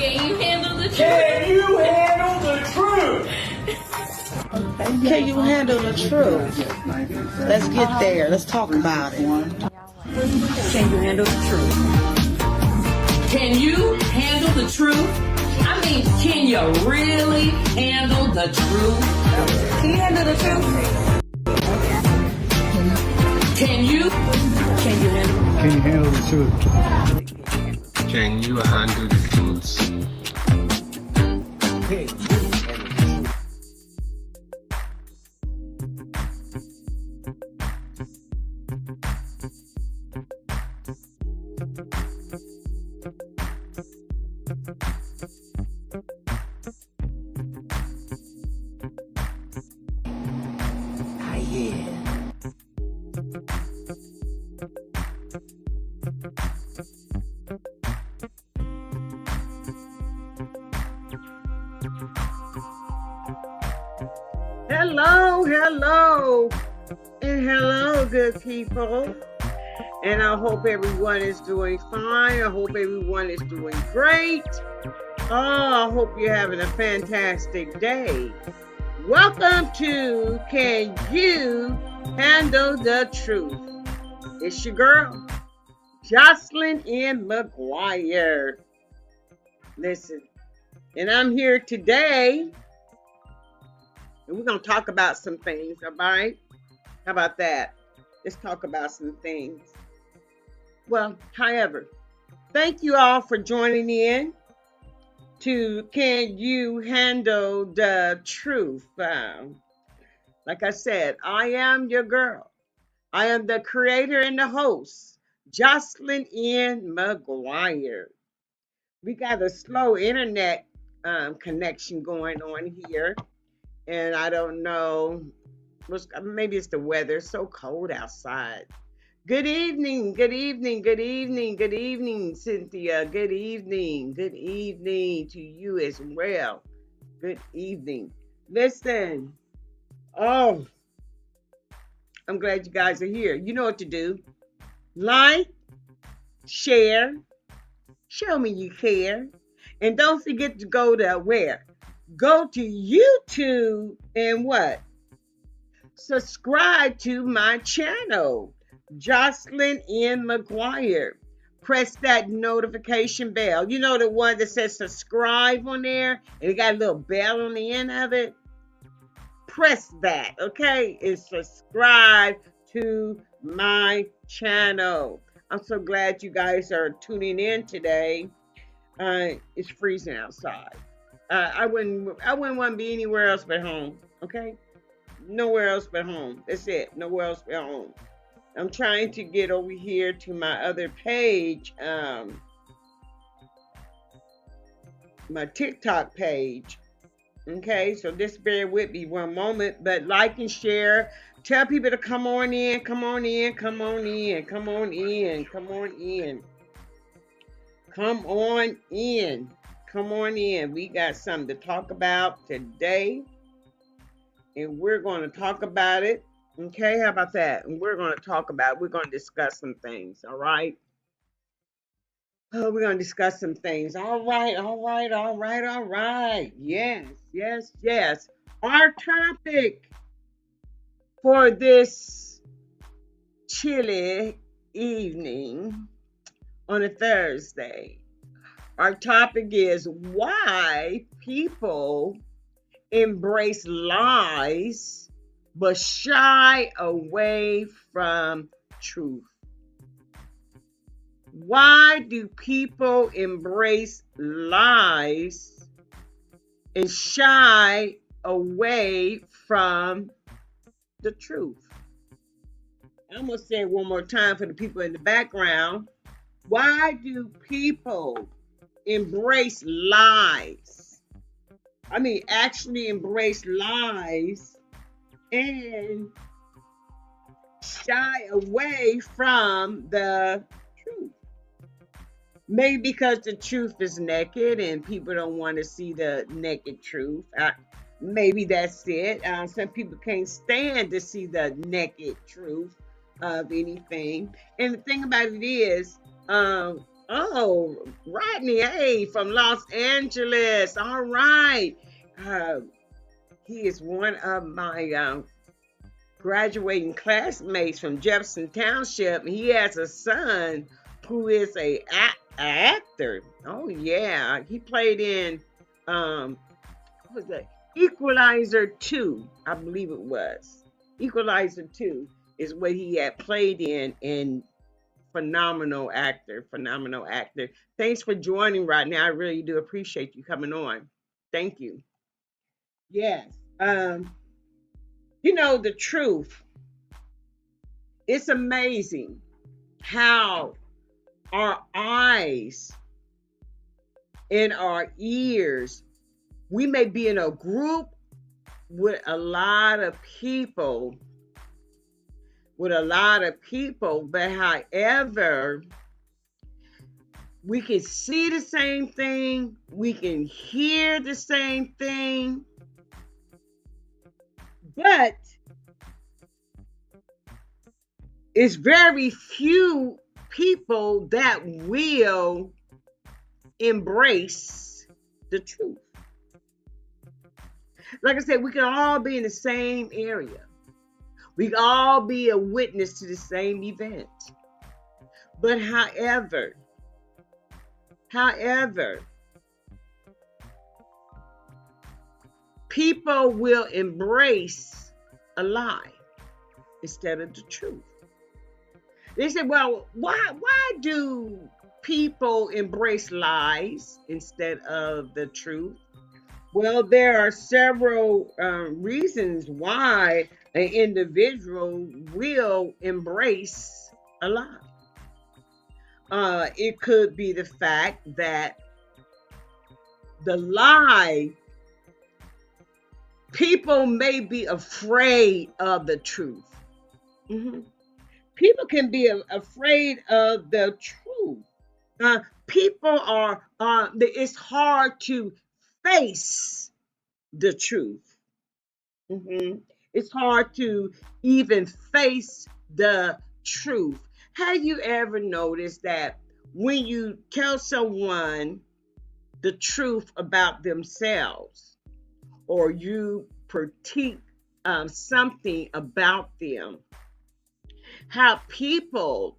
Can you handle the truth? Can you handle the truth? Can you handle the truth? Let's get there. Let's talk about it. Can you handle the truth? Can you handle the truth? I mean, can you really handle the truth? Can you handle the truth? Can you handle? Can you handle the truth? Can you handle the truth? Hello, and hello, good people. And I hope everyone is doing fine. I hope everyone is doing great. Oh, I hope you're having a fantastic day. Welcome to Can You Handle the Truth? It's your girl, Jocelyn M. McGuire. Listen, and I'm here today. And we're going to talk about some things, all right? How about that? Let's talk about some things. Well, however, thank you all for joining in to Can You Handle the Truth? Like I said, I am your girl. I am the creator and the host, Jocelyn N. McGuire. We got a slow internet connection going on here. And I don't know, maybe it's the weather. It's so cold outside. Good evening, Cynthia. Good evening to you as well. Good evening. Listen, I'm glad you guys are here. You know what to do. Like, share, show me you care. And don't forget to go to where? Go to YouTube and what? Subscribe to my channel, Jocelyn N. McGuire. Press that notification bell. You know the one that says subscribe on there? And it got a little bell on the end of it? Press that, okay? And subscribe to my channel. I'm so glad you guys are tuning in today. It's freezing outside. I wouldn't want to be anywhere else but home, okay? Nowhere else but home. That's it. Nowhere else but home. I'm trying to get over here to my other page, my TikTok page, Okay, so just bear with me one moment, but like and share. Tell people to come on in, come on in, come on in, come on in, come on in. Come on in. Come on in. We got something to talk about today, and we're going to talk about it. Okay, how about that? And we're going to discuss some things, all right? Oh, we're going to discuss some things. All right, all right, all right, all right. Yes, yes, yes. Our topic for this chilly evening on a Thursday, our topic is why people embrace lies but shy away from truth. Why do people embrace lies and shy away from the truth? I'm going to say it one more time for the people in the background. Why do people embrace lies? I mean, actually embrace lies and shy away from the truth. Maybe because the truth is naked and people don't want to see the naked truth. Maybe that's it. Some people can't stand to see the naked truth of anything. And the thing about it is, oh, Rodney, hey, from Los Angeles. All right. He is one of my graduating classmates from Jefferson Township. He has a son who is a actor. Oh yeah, he played in what was that? Equalizer 2, I believe it was. Equalizer 2 is what he had played in, and phenomenal actor. Thanks for joining right now. I really do appreciate you coming on. Thank you. Yes. The truth. It's amazing how our eyes and our ears, we may be in a group with a lot of people, but however, we can see the same thing, we can hear the same thing, but it's very few people that will embrace the truth. Like I said, we can all be in the same area. We can all be a witness to the same event. But however, people will embrace a lie instead of the truth. They say, well, why do people embrace lies instead of the truth? Well, there are several reasons why an individual will embrace a lie. It could be the fact that the lie, people may be afraid of the truth. People can be afraid of the truth. People are, it's hard to face the truth. It's hard to even face the truth. Have you ever noticed that when you tell someone the truth about themselves, or you critique something about them, how people,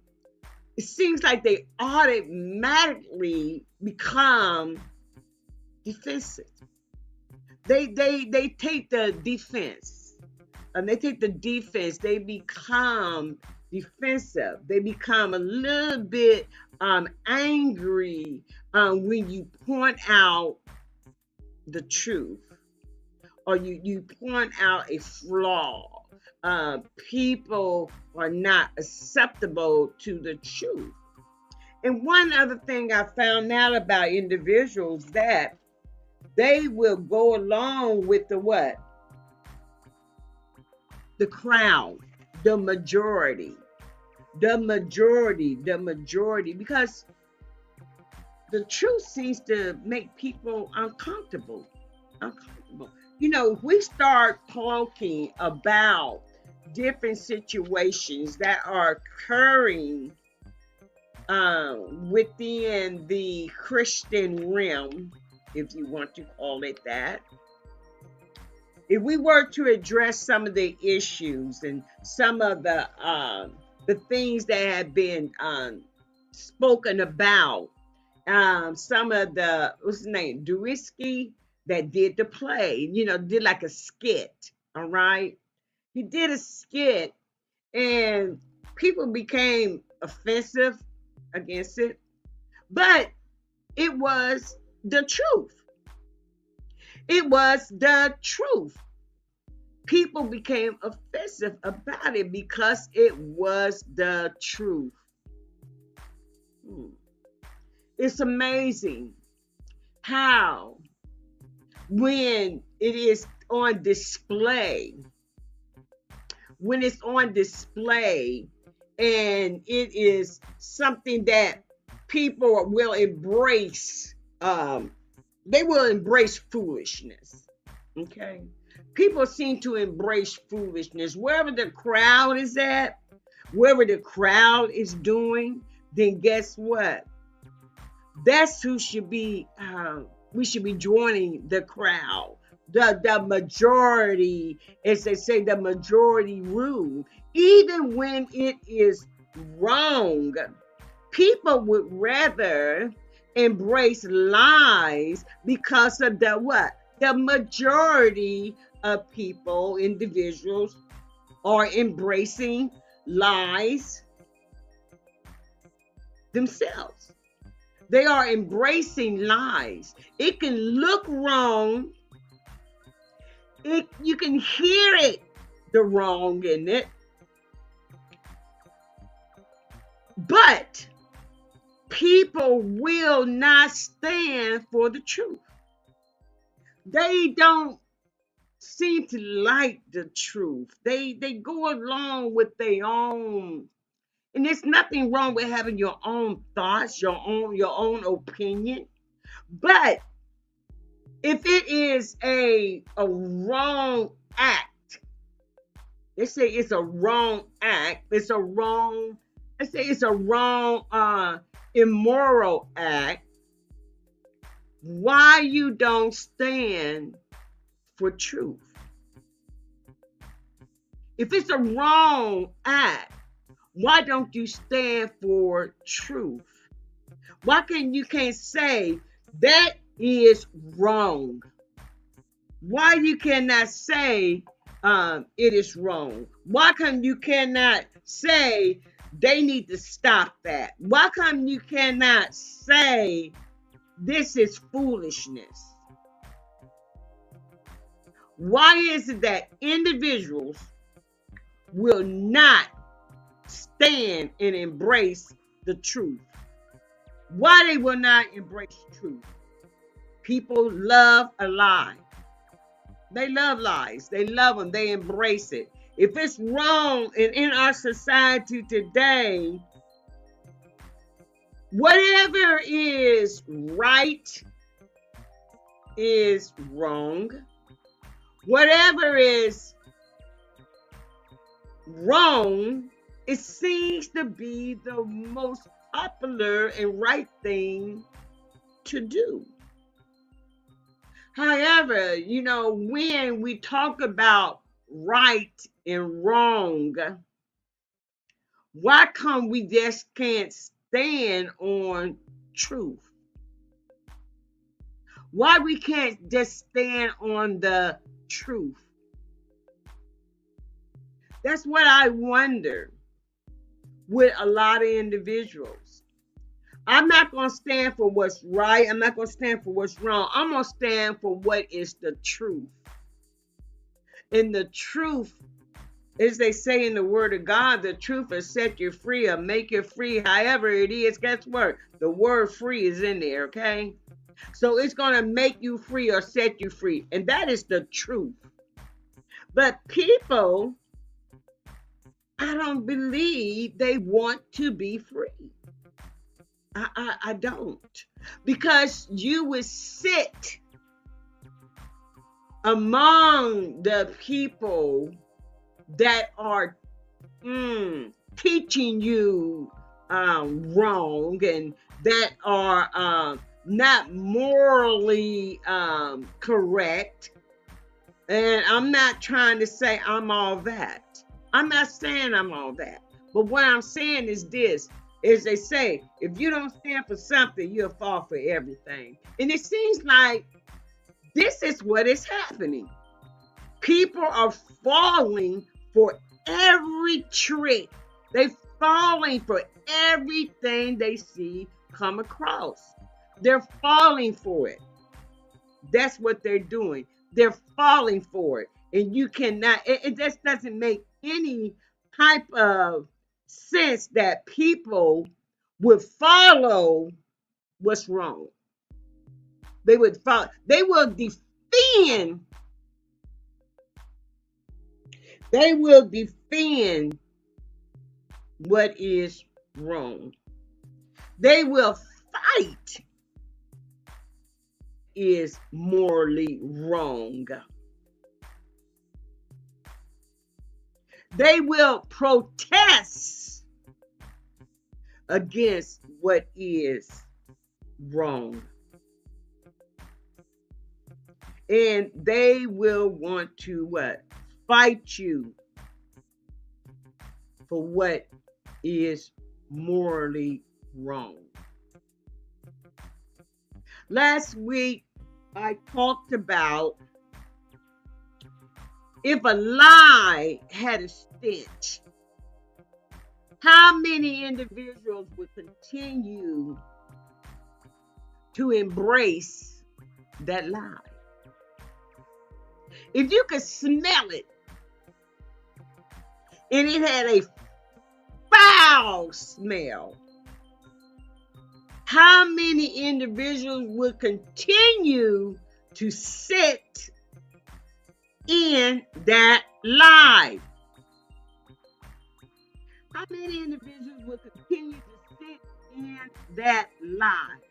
it seems like they automatically become defensive. They take the defense. They become defensive. They become a little bit angry when you point out the truth, or you point out a flaw. People are not acceptable to the truth. And one other thing I found out about individuals, that They will go along with the what? The crowd, the majority, because the truth seems to make people uncomfortable. You know, if we start talking about different situations that are occurring within the Christian realm, if you want to call it that, if we were to address some of the issues and some of the things that have been spoken about, some of the, what's his name, Drisky, that did the play, you know, did like a skit, all right? He did a skit and people became offensive against it, but it was the truth. It was the truth. People became offensive about it because it was the truth. It's amazing how when it is on display, and it is something that people will embrace, they will embrace foolishness. Okay? People seem to embrace foolishness. Wherever the crowd is at, wherever the crowd is doing, then guess what? That's who should be, we should be joining the crowd. The majority, as they say, the majority rule. Even when it is wrong, people would rather embrace lies because of the what? The majority of people, individuals, are embracing lies themselves. They are embracing lies. It can look wrong. You can hear it, the wrong in it. But people will not stand for the truth. They don't seem to like the truth. They go along with their own. And there's nothing wrong with having your own thoughts, your own opinion. But if it is a wrong act, they say it's a wrong act, it's a wrong immoral act, why you don't stand for truth? If it's a wrong act, why don't you stand for truth? Why can't say that is wrong? Why you cannot say it is wrong? Why come you cannot say they need to stop that? Why come you cannot say this is foolishness? Why is it that individuals will not stand and embrace the truth? Why they will not embrace truth? People love a lie. They love lies. They love them. They embrace it. If it's wrong, and in our society today, whatever is right is wrong. Whatever is wrong, it seems to be the most popular and right thing to do. However, when we talk about right and wrong, why come we just can't stand on truth? Why we can't just stand on the truth? That's what I wonder with a lot of individuals. I'm not going to stand for what's right. I'm not going to stand for what's wrong. I'm going to stand for what is the truth. And the truth, as they say in the Word of God, the truth will set you free or make you free. However it is, guess what? The word free is in there, okay? So it's going to make you free or set you free. And that is the truth. But people, I don't believe they want to be free. I don't. Because you would sit among the people that are teaching you wrong and that are not morally correct. And I'm not trying to say I'm all that. I'm not saying I'm all that. But what I'm saying is this, is they say, if you don't stand for something, you'll fall for everything. And it seems like this is what is happening. People are falling for every trick. They're falling for everything they see come across. They're falling for it. That's what they're doing. They're falling for it. And you cannot, it just doesn't make any type of sense that people would follow what's wrong. They would follow, they will defend what is wrong. They will fight is morally wrong. They will protest against what is wrong. And they will want to what? Fight you for what is morally wrong. Last week, I talked about if a lie had a stench, how many individuals would continue to embrace that lie? If you could smell it and it had a foul smell, how many individuals would continue to sit in that lie? How many individuals would continue to sit in that lie?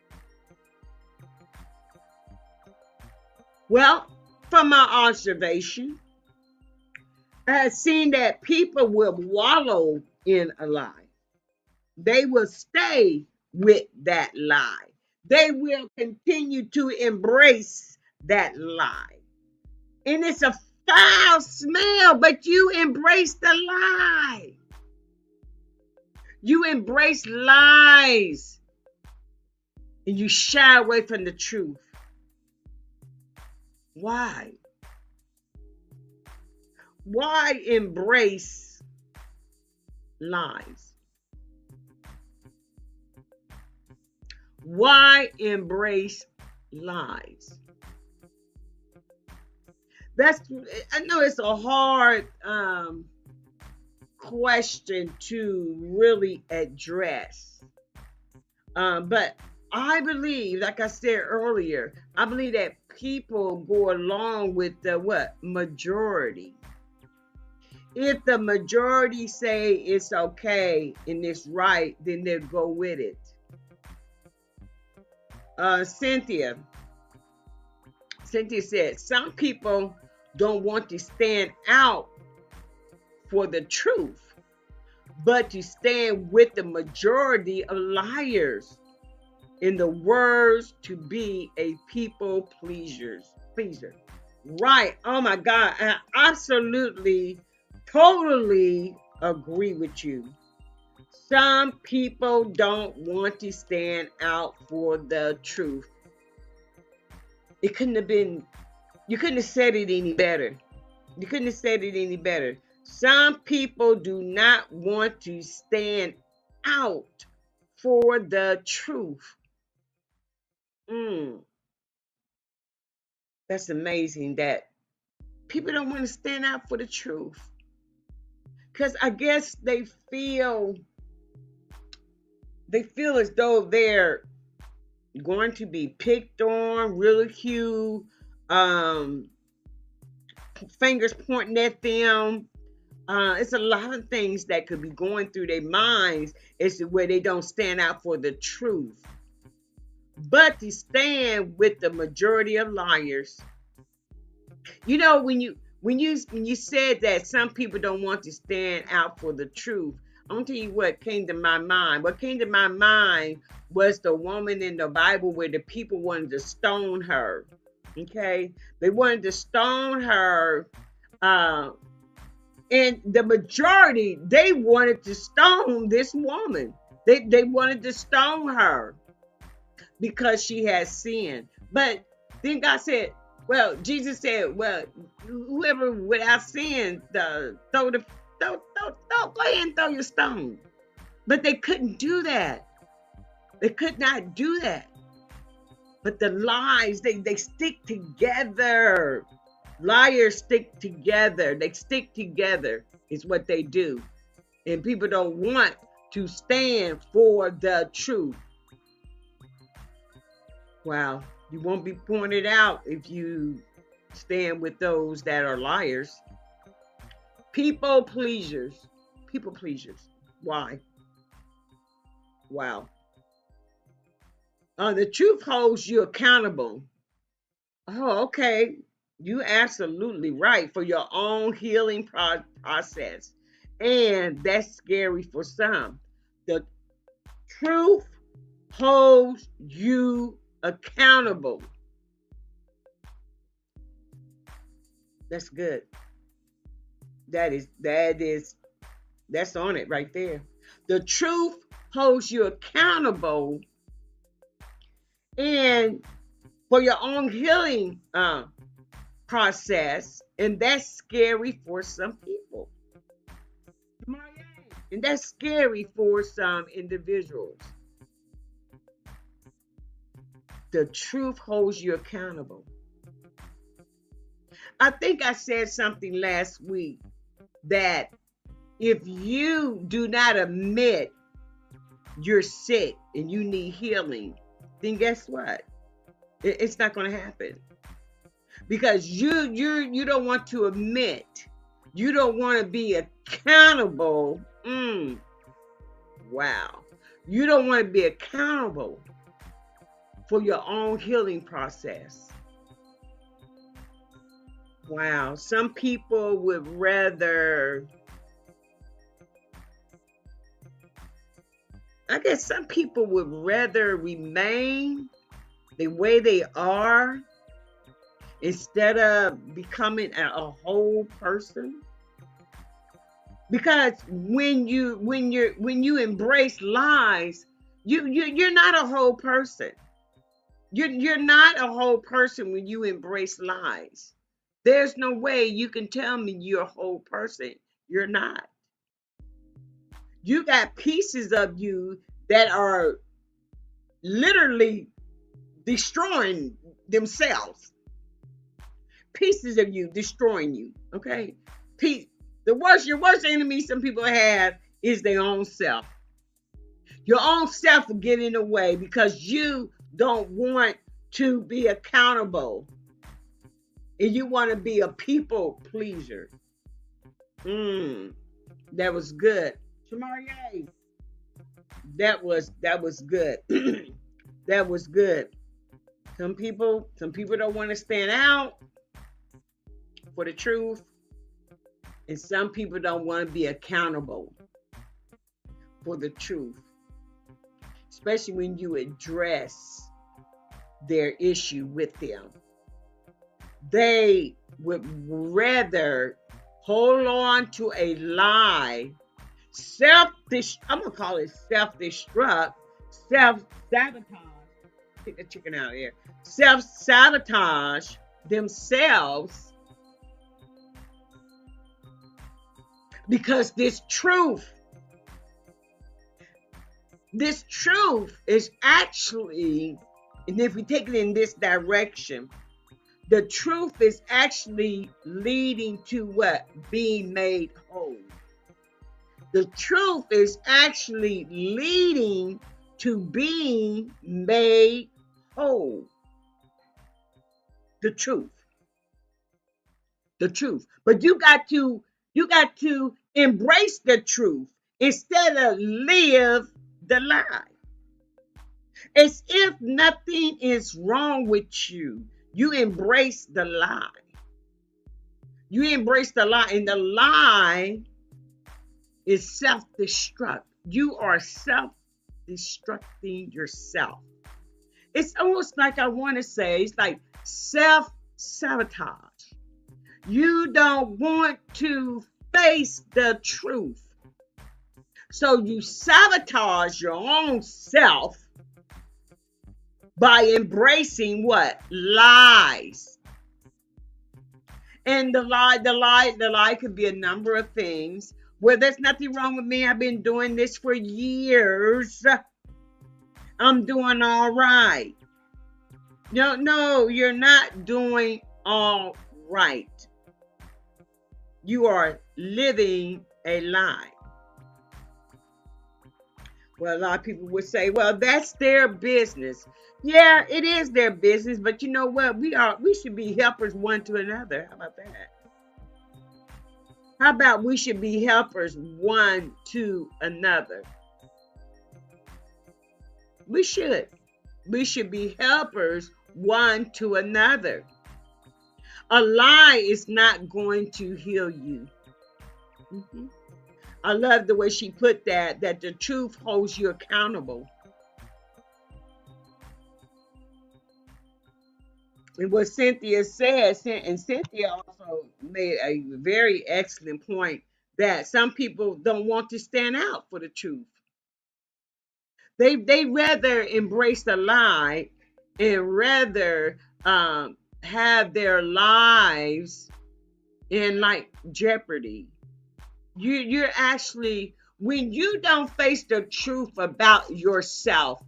Well, from my observation, I have seen that people will wallow in a lie. They will stay with that lie. They will continue to embrace that lie. And it's a foul smell, but you embrace the lie. You embrace lies and you shy away from the truth. Why? Why embrace lies? Why embrace lies? I know it's a hard question to really address. But I believe, like I said earlier, I believe that people go along with the what? Majority. If the majority say it's okay and it's right, then they'll go with it. Cynthia said, some people don't want to stand out for the truth, but to stand with the majority of liars. In the words, to be a people pleaser. Right. Oh my God. I absolutely, totally agree with you. Some people don't want to stand out for the truth. It couldn't have been, you couldn't have said it any better. You couldn't have said it any better. Some people do not want to stand out for the truth. That's amazing that people don't want to stand out for the truth. Because I guess they feel as though they're going to be picked on, ridiculed, fingers pointing at them. It's a lot of things that could be going through their minds as to where they don't stand out for the truth. But to stand with the majority of liars. You know, when you said that some people don't want to stand out for the truth, I'm gonna tell you what came to my mind. What came to my mind was the woman in the Bible where the people wanted to stone her. Okay, they wanted to stone her, and the majority they wanted to stone this woman. They wanted to stone her because she had sinned. But then God said, well, Jesus said, well, whoever without sin, go ahead and throw your stone. But they couldn't do that. They could not do that. But the lies, they stick together. Liars stick together. They stick together is what they do. And people don't want to stand for the truth. Wow. You won't be pointed out if you stand with those that are liars. People pleasers. People pleasers. Why? Wow. The truth holds you accountable. Oh, okay. You absolutely right for your own healing process. And that's scary for some. The truth holds you accountable. That's good. That's on it right there. The truth holds you accountable and for your own healing process, and that's scary for some people. And that's scary for some individuals. The truth holds you accountable. I think I said something last week that if you do not admit you're sick and you need healing, then guess what? It's not going to happen. Because you don't want to admit. You don't want to be accountable. Wow. You don't want to be accountable for your own healing process. Wow. Some people would rather, I guess some people would rather remain the way they are instead of becoming a whole person. Because when you embrace lies, you're not a whole person. You're not a whole person when you embrace lies. There's no way you can tell me you're a whole person. You're not. You got pieces of you that are literally destroying themselves. Pieces of you destroying you. Okay? Your worst enemy some people have is their own self. Your own self will get in the way because you don't want to be accountable. And you want to be a people pleaser. That was good. Shamaria. That was good. That was good. Some people don't want to stand out for the truth. And some people don't want to be accountable for the truth. Especially when you address their issue with them. They would rather hold on to a lie, I'm going to call it self-destruct, self-sabotage. Take the chicken out of here. Self-sabotage themselves because this truth is actually, and if we take it in this direction, the truth is actually leading to what? Being made whole. The truth is actually leading to being made hold the truth. The truth. But you got to embrace the truth instead of live the lie. As if nothing is wrong with you. You embrace the lie. You embrace the lie, and the lie is self-destruct. You are self-destructing yourself. It's almost like I want to say, it's like self-sabotage. You don't want to face the truth. So you sabotage your own self by embracing what? Lies. And the lie could be a number of things. Well, there's nothing wrong with me. I've been doing this for years. I'm doing all right. No, you're not doing all right. You are living a lie. Well, a lot of people would say, well, that's their business. Yeah, it is their business, but you know what? We should be helpers one to another. How about that? How about we should be helpers one to another? We should. We should be helpers one to another. A lie is not going to heal you. I love the way she put that the truth holds you accountable. And what Cynthia said, and Cynthia also made a very excellent point, that some people don't want to stand out for the truth. They rather embrace the lie and rather have their lives in like jeopardy. You're actually, when you don't face the truth about yourself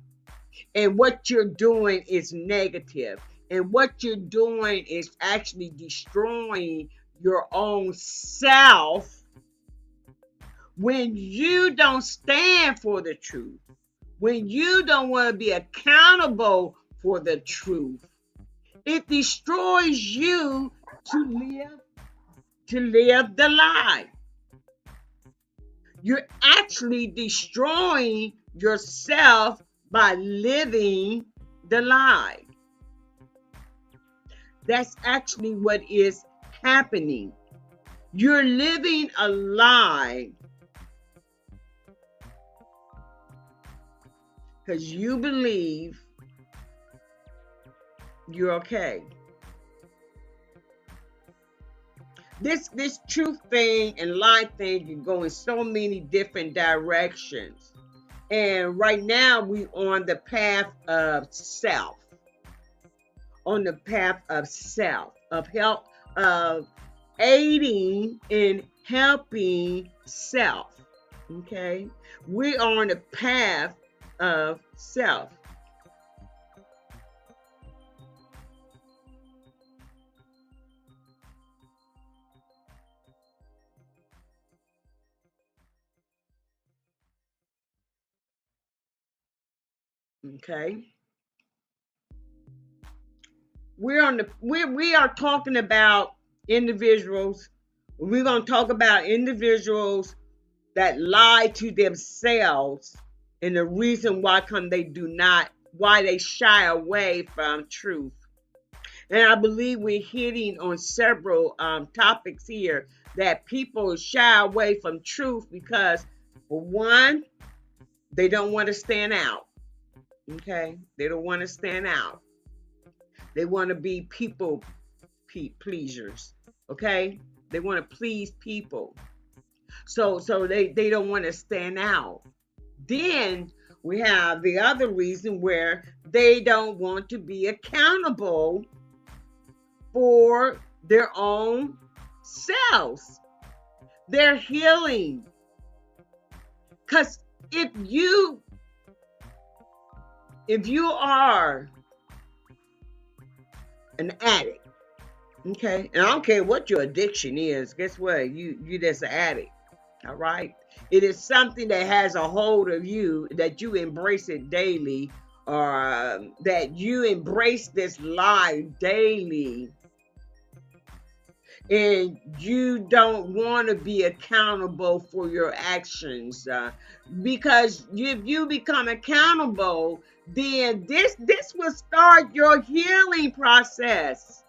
and what you're doing is negative, and what you're doing is actually destroying your own self, when you don't stand for the truth, when you don't want to be accountable for the truth, it destroys you to live the lie. You're actually destroying yourself by living the lie. That's actually what is happening. You're living a lie because you believe you're okay. This truth thing and lie thing can go in so many different directions. And right now we on the path of self. On the path of self, of help, of aiding in helping self. Okay? We are on the path of self. Okay? We are talking about individuals. We're going to talk about individuals that lie to themselves, and the reason why why they shy away from truth. And I believe we're hitting on several topics here that people shy away from truth because, for one, they don't want to stand out. Okay? They don't want to stand out. They want to be people pleasers. Okay? They want to please people. So they don't want to stand out. Then we have the other reason where they don't want to be accountable for their own selves. Their healing. Because if you are an addict, okay, and I don't care what your addiction is, guess what? You just an addict. All right. It is something that has a hold of you, that you embrace it daily that you embrace this lie daily, and you don't want to be accountable for your actions, because if you become accountable, then this will start your healing process.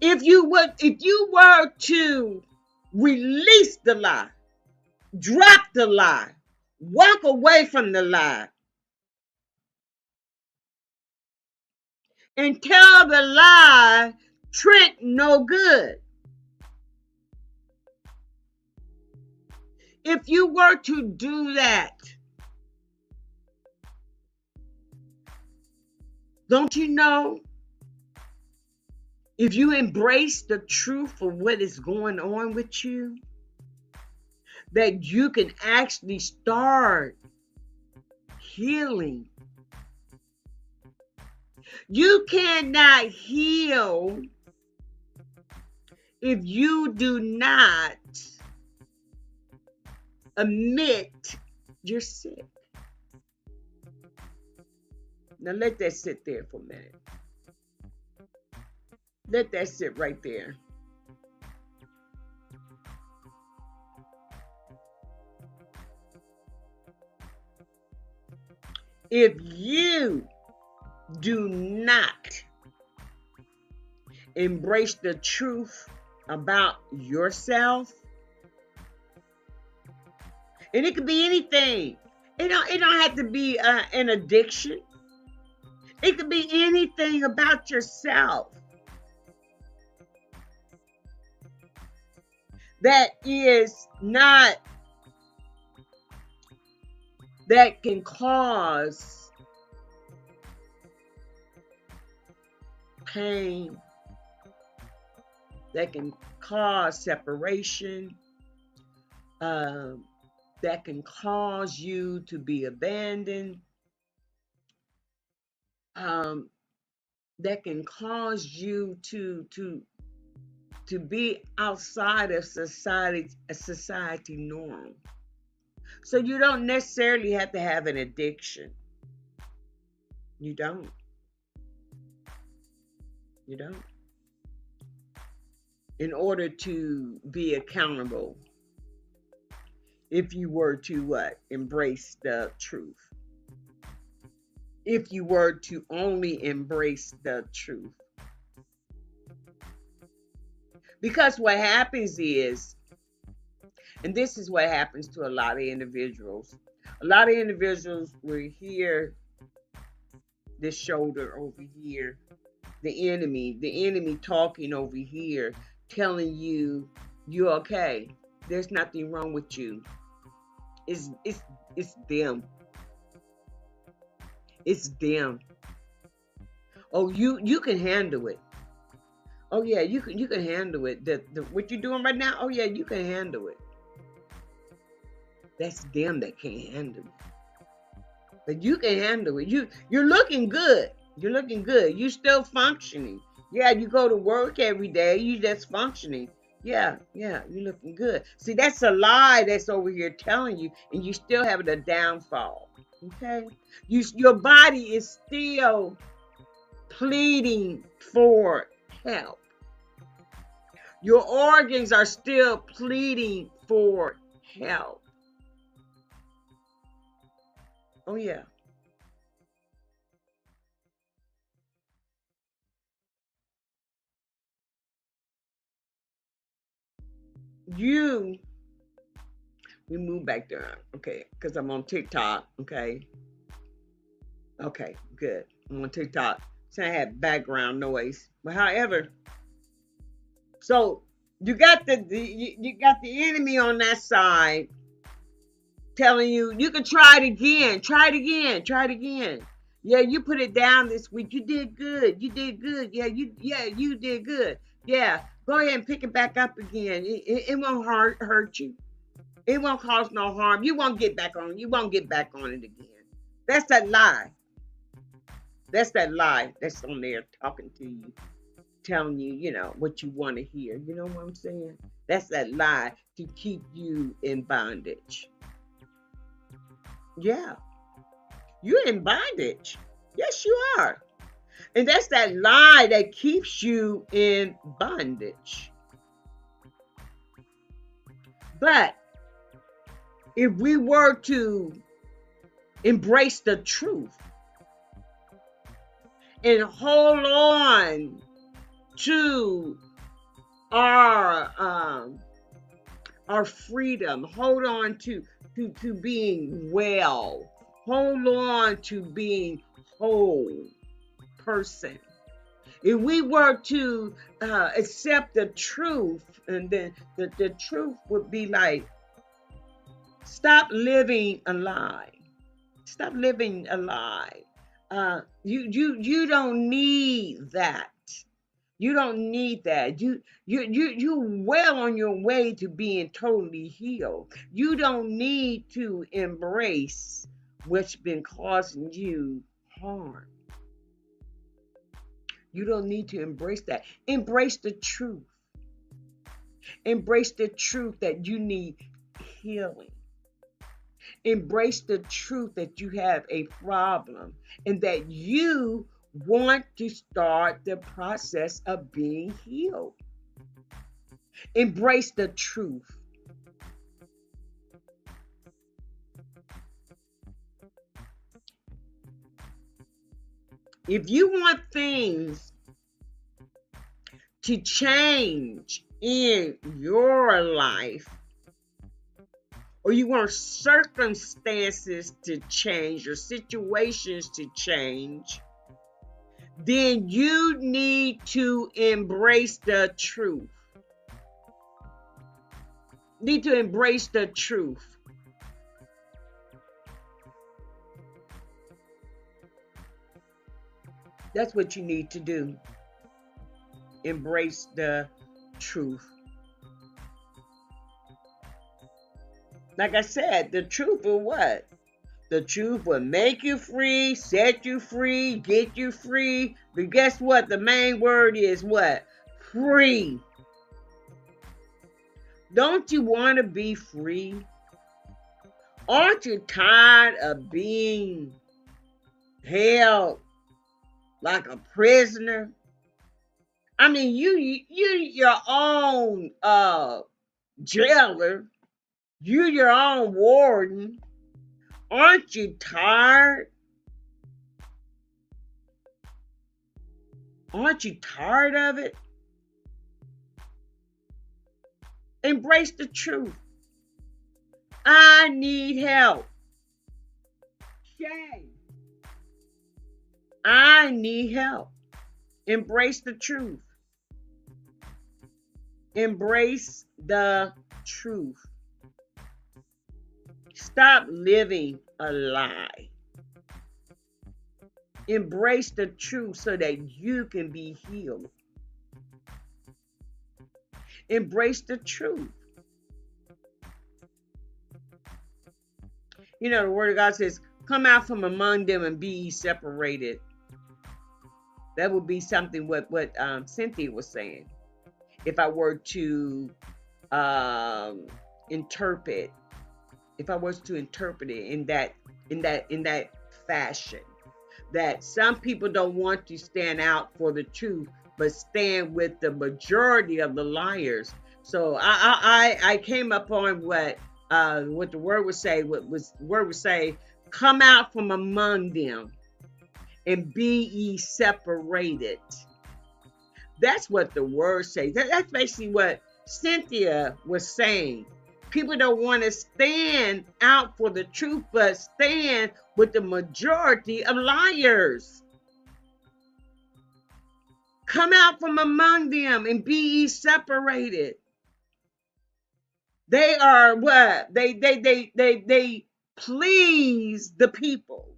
If you were to release the lie, drop the lie, walk away from the lie, and tell the lie, Trent no good. If you were to do that, don't you know, if you embrace the truth of what is going on with you, that you can actually start healing. You cannot heal if you do not admit you're sick. Now let that sit there for a minute. Let that sit right there. If you do not embrace the truth about yourself, and it could be anything. It don't have to be an addiction. It could be anything about yourself that is not, that can cause pain, that can cause separation, that can cause you to be abandoned, that can cause you to be outside of society norm. So you don't necessarily have to have an addiction. You don't. You don't. In order to be accountable, if you were to embrace the truth. If you were to only embrace the truth. Because what happens is, and this is what happens to a lot of individuals. A lot of individuals will hear this shoulder over here, the enemy talking over here, telling you you're okay. There's nothing wrong with you. It's them. It's them. Oh, you can handle it. Oh yeah, you can handle it. What you're doing right now, oh yeah, you can handle it. That's them that can't handle it. But you can handle it. You're looking good. You're looking good. You're still functioning. Yeah, you go to work every day. You just functioning. Yeah, you're looking good. See, that's a lie that's over here telling you, and you still having a downfall. Okay? Your body is still pleading for help. Your organs are still pleading for help. Oh, yeah. We move back there, okay, because I'm on TikTok, okay? Okay, good. I'm on TikTok. So I had background noise. But however, so you got the enemy on that side telling you can try it again. Yeah, you put it down this week. You did good. Yeah, you did good. Yeah, go ahead and pick it back up again. It won't hurt you. It won't cause no harm. You won't get back on it. You won't get back on it again. That's that lie. That's that lie that's on there talking to you, telling you, what you want to hear. You know what I'm saying? That's that lie to keep you in bondage. Yeah. You're in bondage. Yes, you are. And that's that lie that keeps you in bondage. But if we were to embrace the truth and hold on to our freedom, hold on to being well, hold on to being whole person. If we were to accept the truth, and then the truth would be like, stop living a lie. Stop living a lie. You don't need that. You don't need that. You're well on your way to being totally healed. You don't need to embrace what's been causing you harm. You don't need to embrace that. Embrace the truth. Embrace the truth that you need healing. Embrace the truth that you have a problem and that you want to start the process of being healed. Embrace the truth. If you want things to change in your life, or you want circumstances to change or situations to change, then you need to embrace the truth. Need to embrace the truth. That's what you need to do. Embrace the truth. Like I said, the truth will what? The truth will make you free, set you free, get you free. But guess what? The main word is what? Free. Don't you want to be free? Aren't you tired of being held like a prisoner? I mean, you're your own jailer. You're your own warden. Aren't you tired? Aren't you tired of it? Embrace the truth. I need help. Shay, I need help. Embrace the truth. Embrace the truth. Stop living a lie. Embrace the truth so that you can be healed. Embrace the truth. You know, the Word of God says, come out from among them and be ye separated. That would be something what Cynthia was saying. If I were to interpret, if I was to interpret it in that fashion, that some people don't want to stand out for the truth, but stand with the majority of the liars. So I came upon what the word would say. What the word would say, come out from among them and be ye separated. That's what the word says. That's basically what Cynthia was saying. People don't want to stand out for the truth, but stand with the majority of liars. Come out from among them and be ye separated. They are what? They please the people.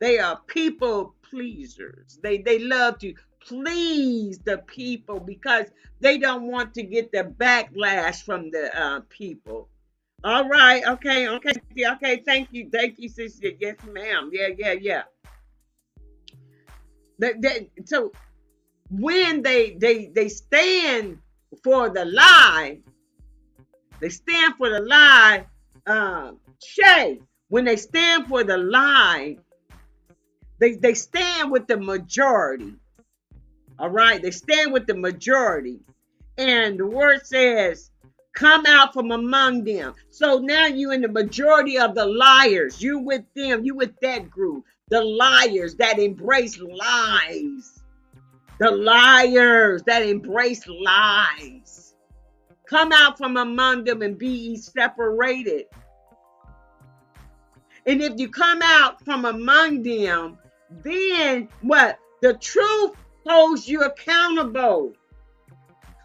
They are people pleasers. They love to please the people because they don't want to get the backlash from the people. All right, okay, thank you, sister. Yes, ma'am. Yeah. So when they stand for the lie, Shay, when they stand for the lie, they stand with the majority. All right, they stand with the majority. And the word says, come out from among them. So now you in the majority of the liars. You with them, you with that group. The liars that embrace lies. The liars that embrace lies. Come out from among them and be ye separated. And if you come out from among them, then what? The truth holds you accountable.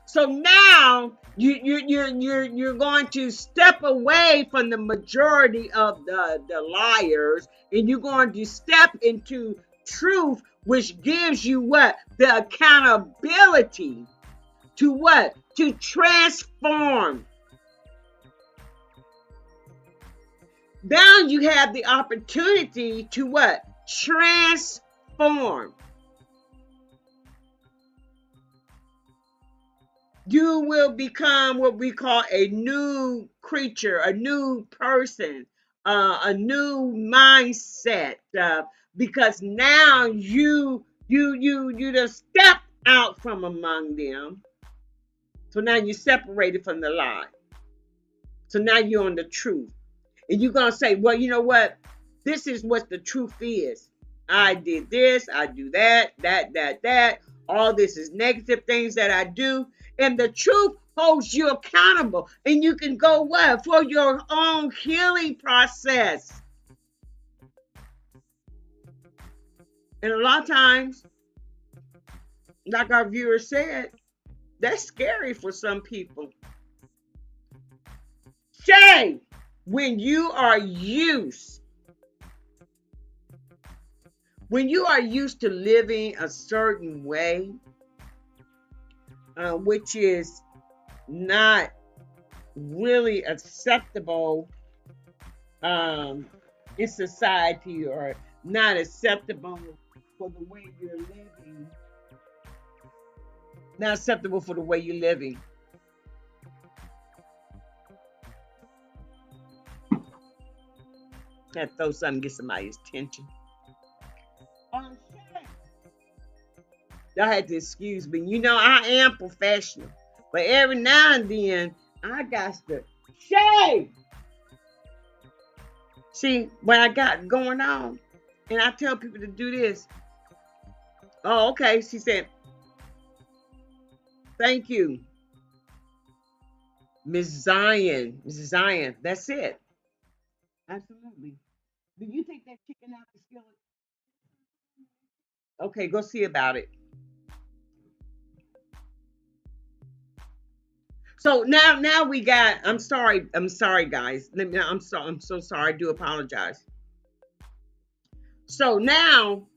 So now you're going to step away from the majority of the liars, and you're going to step into truth, which gives you what? The accountability to what? To transform. Now you have the opportunity to what? Transform. You will become what we call a new creature, a new person, a new mindset, because now you just step out from among them. So now you're separated from the lie. So now you're on the truth. And you're going to say, well, you know what? This is what the truth is. I did this, I do that. All this is negative things that I do. And the truth holds you accountable. And you can go what? For your own healing process. And a lot of times, like our viewer said, that's scary for some people. Shame when you are used to living a certain way, which is not really acceptable in society, or not acceptable for the way you're living. Not acceptable for the way you're living. Had to throw something, get somebody's attention. Y'all had to excuse me. You know, I am professional. But every now and then, I got to shave. See, what I got going on. And I tell people to do this. Oh, okay. She said, thank you, Miss Zion. Mrs. Zion. That's it. Absolutely. Do you take that chicken out the skillet? Okay, go see about it. So now we got. I'm sorry, guys. I'm so sorry. I do apologize. So now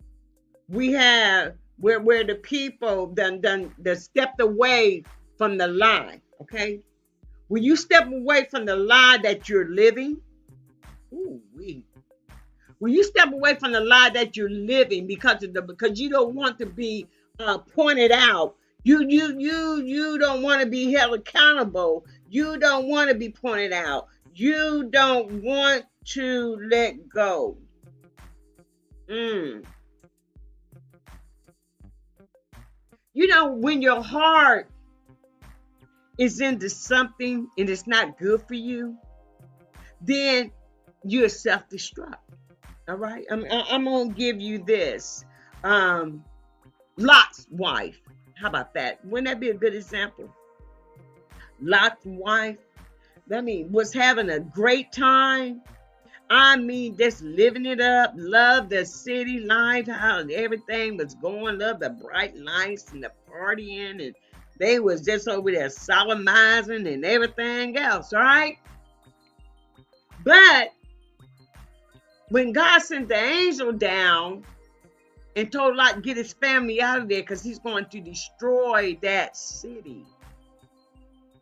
we have where the people done stepped away from the lie. Okay, when you step away from the lie that you're living, when you step away from the lie that you're living because you don't want to be pointed out. You don't want to be held accountable. You don't want to be pointed out. You don't want to let go. You know, when your heart is into something and it's not good for you, then you're self-destruct. All right? I'm going to give you this. Lot's wife. How about that? Wouldn't that be a good example? Lot's wife, was having a great time. Just living it up. Love the city life, how everything was going. Love the bright lights and the partying. And they was just over there solemnizing and everything else, all right? But when God sent the angel down and told Lot to get his family out of there because he's going to destroy that city.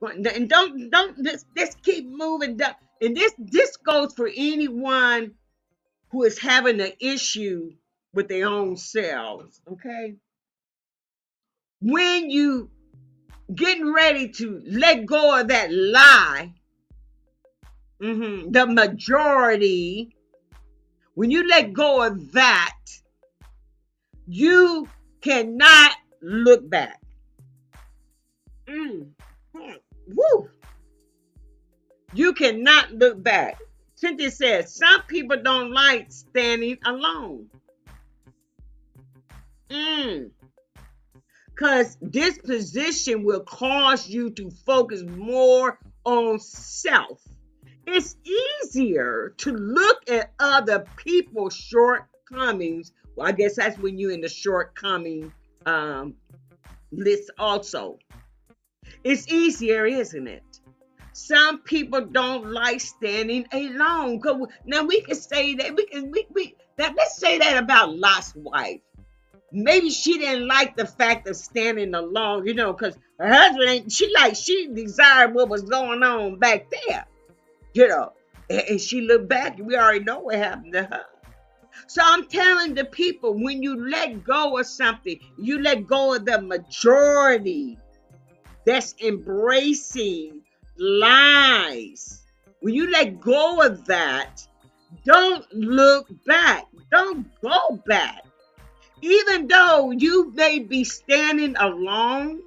And don't let's keep moving down. And this goes for anyone who is having an issue with their own selves, okay? When you getting ready to let go of that lie, the majority when you let go of that, you cannot look back. Woo! You cannot look back. Cynthia says, some people don't like standing alone. Because this position will cause you to focus more on self. It's easier to look at other people's shortcomings. Well, I guess that's when you're in the shortcoming list also. It's easier, isn't it? Some people don't like standing alone. Now we can say that. Let's say that about Lot's wife. Maybe she didn't like the fact of standing alone, because her husband ain't. She desired what was going on back there, And she looked back, and we already know what happened to her. So I'm telling the people, when you let go of something, you let go of the majority that's embracing lies. When you let go of that, don't look back. Don't go back. Even though you may be standing alone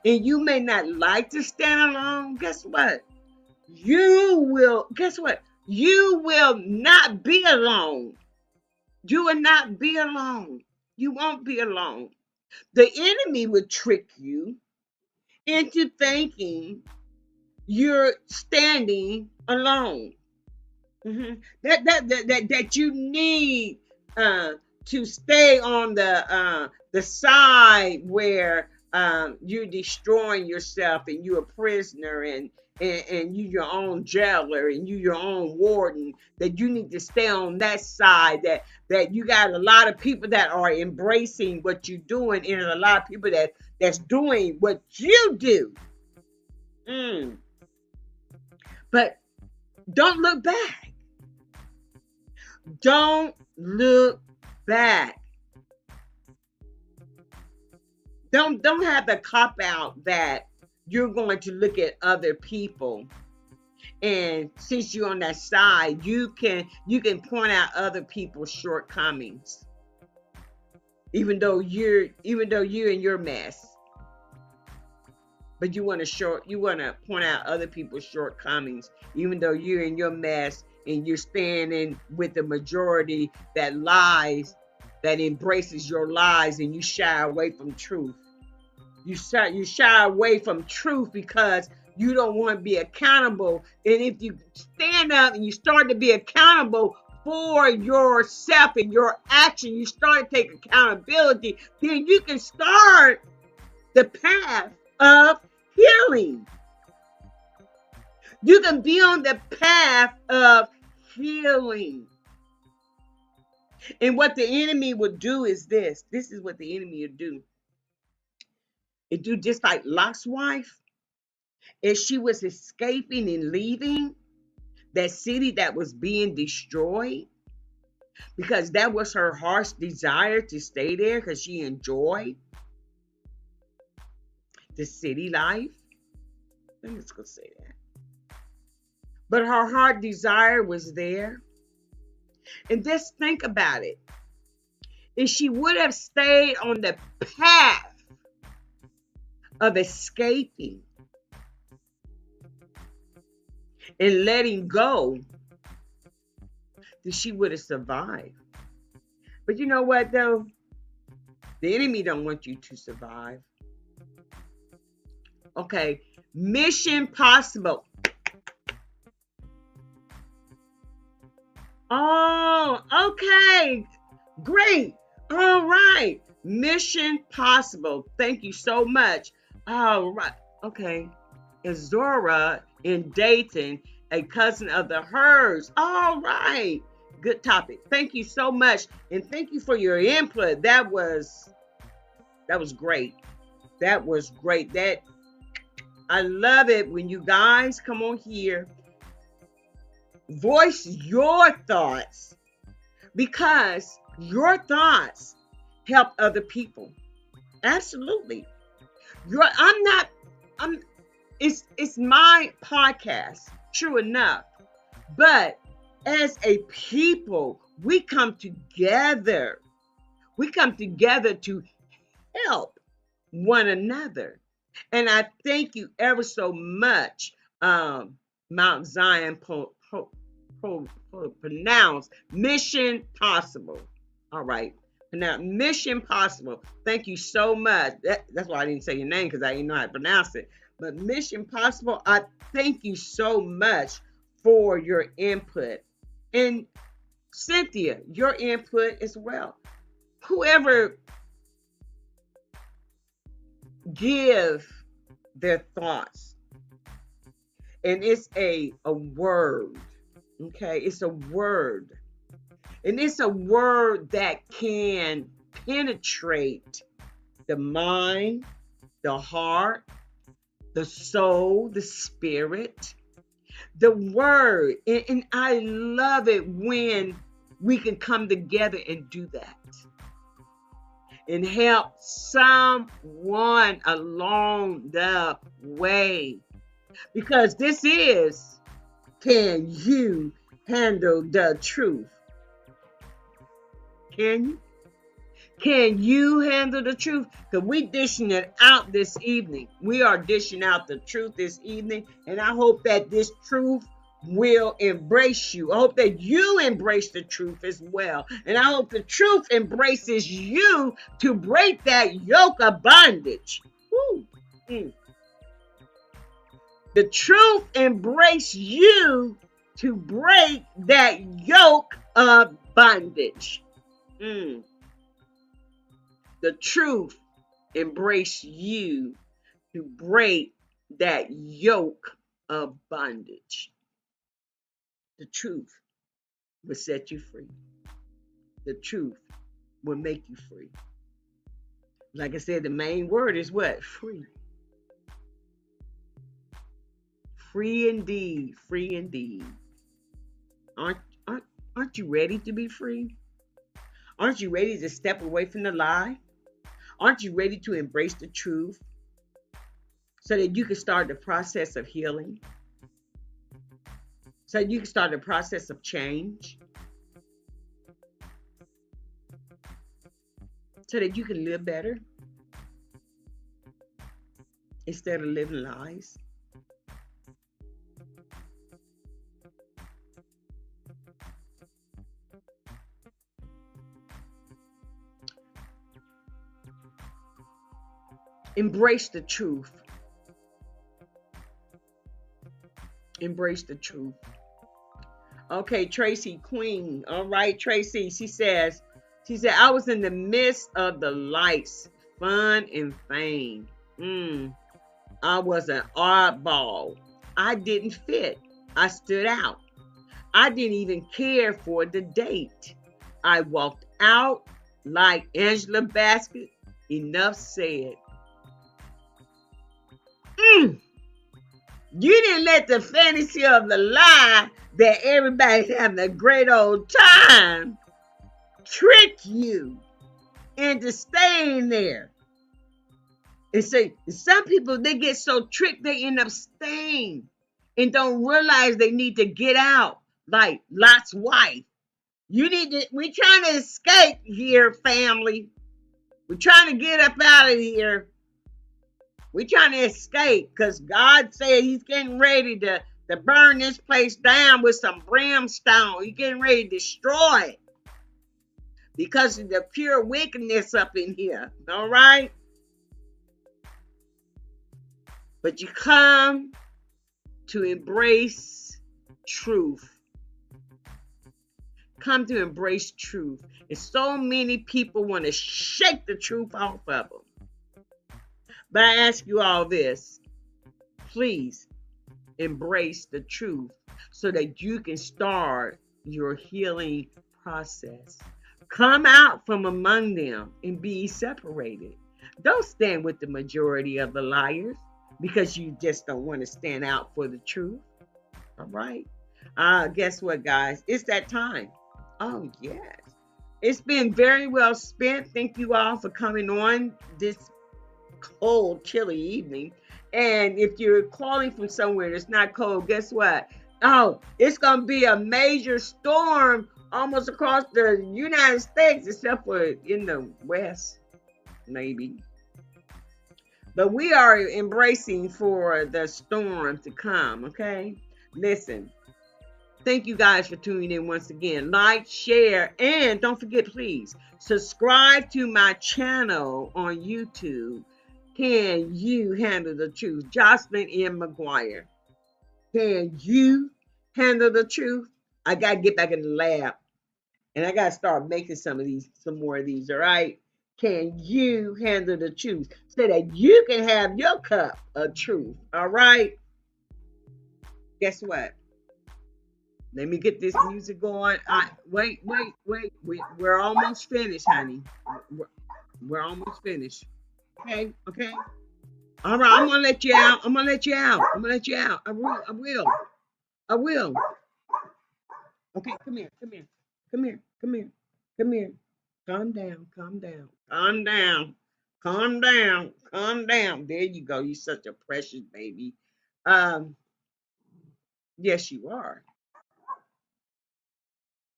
and you may not like to stand alone, guess what? You will not be alone. You will not be alone. You won't be alone. The enemy will trick you into thinking you're standing alone. That you need to stay on the side where you're destroying yourself and you're a prisoner and you your own jailer and you your own warden, that you need to stay on that side, that you got a lot of people that are embracing what you're doing and a lot of people that's doing what you do. But don't look back. Don't look back. Don't have the cop out that you're going to look at other people, and since you're on that side, you can point out other people's shortcomings, even though you're in your mess. But you want to point out other people's shortcomings, even though you're in your mess and you're standing with the majority that lies, that embraces your lies, and you shy away from truth. You shy away from truth because you don't want to be accountable. And if you stand up and you start to be accountable for yourself and your action, you start to take accountability, then you can start the path of healing. You can be on the path of healing. And what the enemy will do is this. This is what the enemy will do. It do just like Lot's wife. As she was escaping and leaving that city that was being destroyed, because that was her heart's desire to stay there because she enjoyed the city life. I'm just going to say that. But her heart desire was there. And just think about it. If she would have stayed on the path of escaping and letting go, then she would have survived. But you know what though? The enemy don't want you to survive. Okay, Mission Possible. Oh, okay. Great. All right. Mission Possible. Thank you so much. All right. Okay. Azora in Dayton, a cousin of the Herds. All right. Good topic. Thank you so much. And thank you for your input. That was great. That was great. I love it when you guys come on here, voice your thoughts, because your thoughts help other people. Absolutely. It's my podcast, true enough, but as a people, we come together. We come together to help one another. And I thank you ever so much, Mount Zion pronounced Mission Possible. All right. Now, Mission Possible. Thank you so much. That's why I didn't say your name, because I didn't know how to pronounce it. But Mission Possible, I thank you so much for your input. And Cynthia, your input as well. Whoever give their thoughts, and it's a word, okay? It's a word. And it's a word that can penetrate the mind, the heart, the soul, the spirit, the word. And I love it when we can come together and do that and help someone along the way. Because this is, can you handle the truth? Can you? Can you handle the truth? Because we dishing it out this evening. We are dishing out the truth this evening. And I hope that this truth will embrace you. I hope that you embrace the truth as well. And I hope the truth embraces you to break that yoke of bondage. Woo. The truth embrace you to break that yoke of bondage. The truth embrace you to break that yoke of bondage. The truth will set you free. The truth will make you free. Like I said, the main word is what? Free. Free indeed. Free indeed. Aren't you ready to be free? Aren't you ready to step away from the lie? Aren't you ready to embrace the truth so that you can start the process of healing? So that you can start the process of change? So that you can live better instead of living lies? Embrace the truth. Embrace the truth. Okay, Tracy Queen. All right, Tracy. She said, I was in the midst of the lights, fun and fame. I was an oddball. I didn't fit. I stood out. I didn't even care for the date. I walked out like Angela Bassett. Enough said. You didn't let the fantasy of the lie that everybody's having a great old time trick you into staying there. And say, some people, they get so tricked, they end up staying and don't realize they need to get out, like Lot's wife. We're trying to escape here, family. We're trying to get up out of here. We're trying to escape because God said he's getting ready to burn this place down with some brimstone. He's getting ready to destroy it because of the pure wickedness up in here. All right? But you come to embrace truth. Come to embrace truth. And so many people want to shake the truth off of them. But I ask you all this, please embrace the truth so that you can start your healing process. Come out from among them and be separated. Don't stand with the majority of the liars because you just don't want to stand out for the truth. All right? Guess what, guys? It's that time. Oh, yes. It's been very well spent. Thank you all for coming on this cold, chilly evening. And if you're calling from somewhere that's not cold, guess what? Oh, it's gonna be a major storm almost across the United States, except for in the West, maybe. But we are embracing for the storm to come, okay? Listen, thank you guys for tuning in once again. Like, share, and don't forget, please, subscribe to my channel on YouTube. Can you handle the truth? Jocelyn M. McGuire. Can you handle the truth? I got to get back in the lab and I got to start making some more of these, all right? Can you handle the truth so that you can have your cup of truth, all right? Guess what? Let me get this music going. Wait. We're almost finished, honey. We're almost finished. Okay. All right, I'm gonna let you out. I'm gonna let you out. I will. Okay, come here. Calm down. There you go. You're such a precious baby. Um, yes, you are.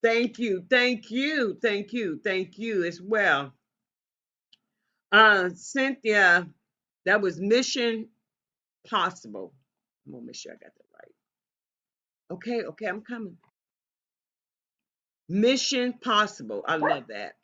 Thank you as well. Cynthia, that was Mission Possible. I'm gonna make sure I got that right. Okay, I'm coming. Mission Possible. I love that.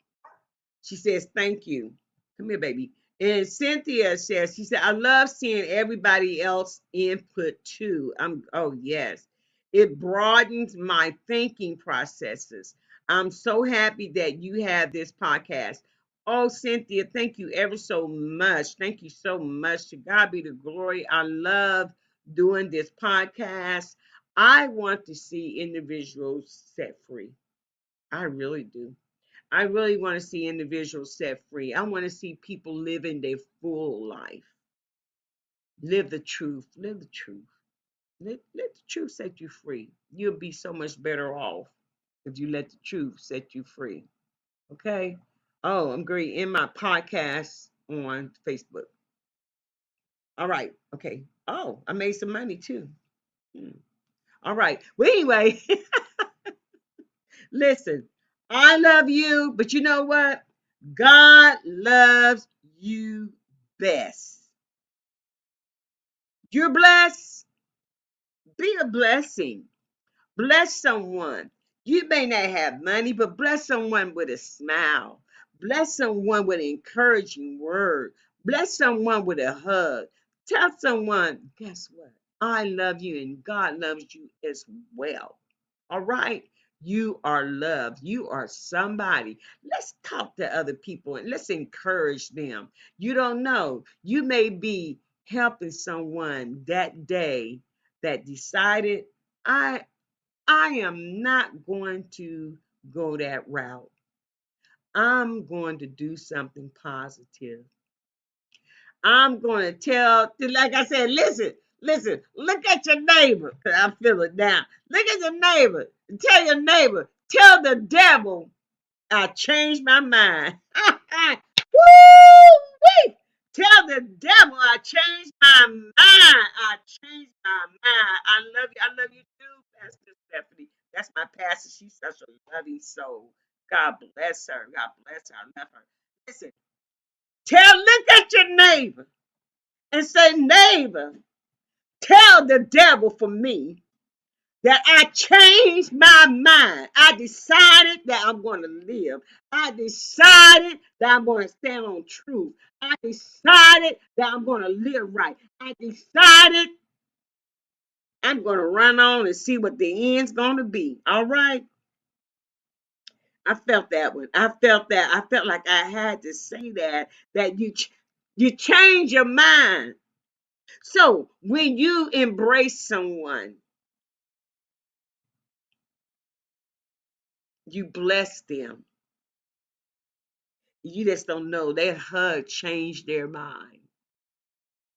She says, thank you. Come here, baby. And Cynthia says, she said, I love seeing everybody else input too. Oh yes. It broadens my thinking processes. I'm so happy that you have this podcast. Oh, Cynthia, thank you ever so much. Thank you so much. To God be the glory. I love doing this podcast. I want to see individuals set free. I really do. I really want to see individuals set free. I want to see people living their full life. Live the truth. Let the truth set you free. You'll be so much better off if you let the truth set you free. Okay? Oh, I'm great in my podcast on Facebook. All right. Okay. Oh, I made some money too. Hmm. All right. Well, anyway, listen, I love you, but you know what? God loves you best. You're blessed. Be a blessing. Bless someone. You may not have money, but bless someone with a smile. Bless someone with an encouraging word. Bless someone with a hug. Tell someone, guess what? I love you and God loves you as well. All right? You are loved. You are somebody. Let's talk to other people and let's encourage them. You don't know. You may be helping someone that day that decided, I I am not going to go that route. I'm going to do something positive. I'm going to tell, like I said, listen, look at your neighbor. 'Cause I feel it now. Look at your neighbor. Tell your neighbor, tell the devil I changed my mind. Woo! Tell the devil I changed my mind. I changed my mind. I love you too, Pastor Stephanie. That's my pastor. She's such a loving soul. God bless her. God bless her. I love her. Listen, look at your neighbor and say, neighbor, tell the devil for me that I changed my mind. I decided that I'm going to live. I decided that I'm going to stand on truth. I decided that I'm going to live right. I decided I'm going to run on and see what the end's going to be. All right. I felt that one. I felt that. I felt like I had to say that you change your mind. So when you embrace someone, you bless them. You just don't know. That hug changed their mind.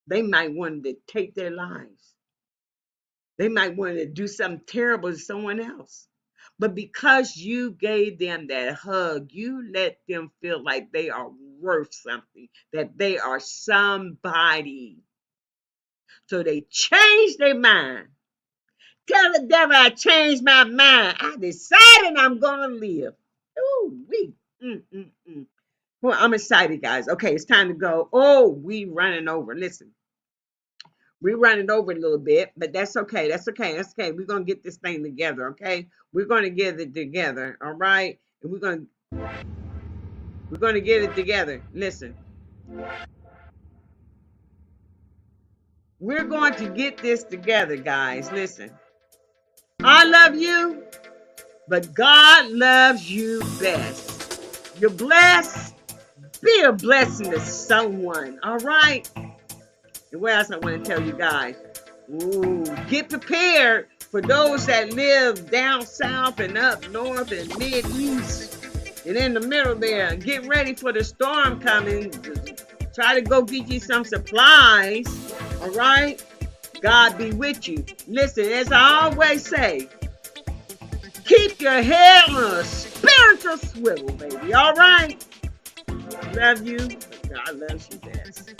They might want to take their lives. They might want to do something terrible to someone else. But because you gave them that hug, you let them feel like they are worth something, that they are somebody. So they change their mind. Tell the devil I changed my mind. I decided I'm gonna live. Ooh, we. Well, I'm excited, guys. Okay, it's time to go. Oh, we running over. Listen, we're running over a little bit, but that's okay. That's okay. That's okay. We're gonna get this thing together. Okay, we're gonna get it together. All right, and we're gonna get it together. Listen, we're going to get this together, guys. Listen, I love you, but God loves you best. You're blessed. Be a blessing to someone. All right. And what else I want to tell you guys? Ooh, get prepared for those that live down south and up north and mid-east and in the middle there. Get ready for the storm coming. Try to go get you some supplies. All right? God be with you. Listen, as I always say, keep your head on a spiritual swivel, baby. All right? Love you, but God loves you best.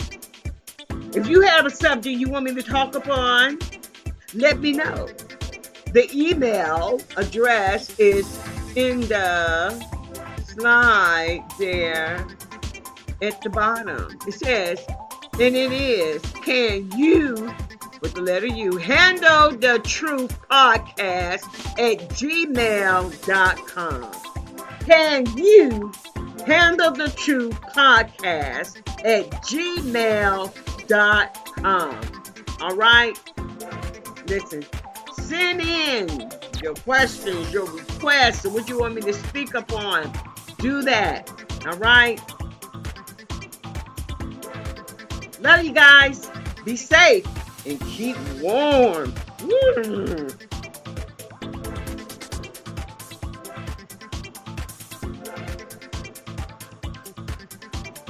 If you have a subject you want me to talk upon, let me know. The email address is in the slide there at the bottom. It says, and it is, can you, with the letter U, handle the truth podcast at gmail.com. Can you handle the truth podcast at gmail.com. All right? Listen, send in your questions, your requests, and what you want me to speak upon. Do that. All right? Love you guys. Be safe and keep warm.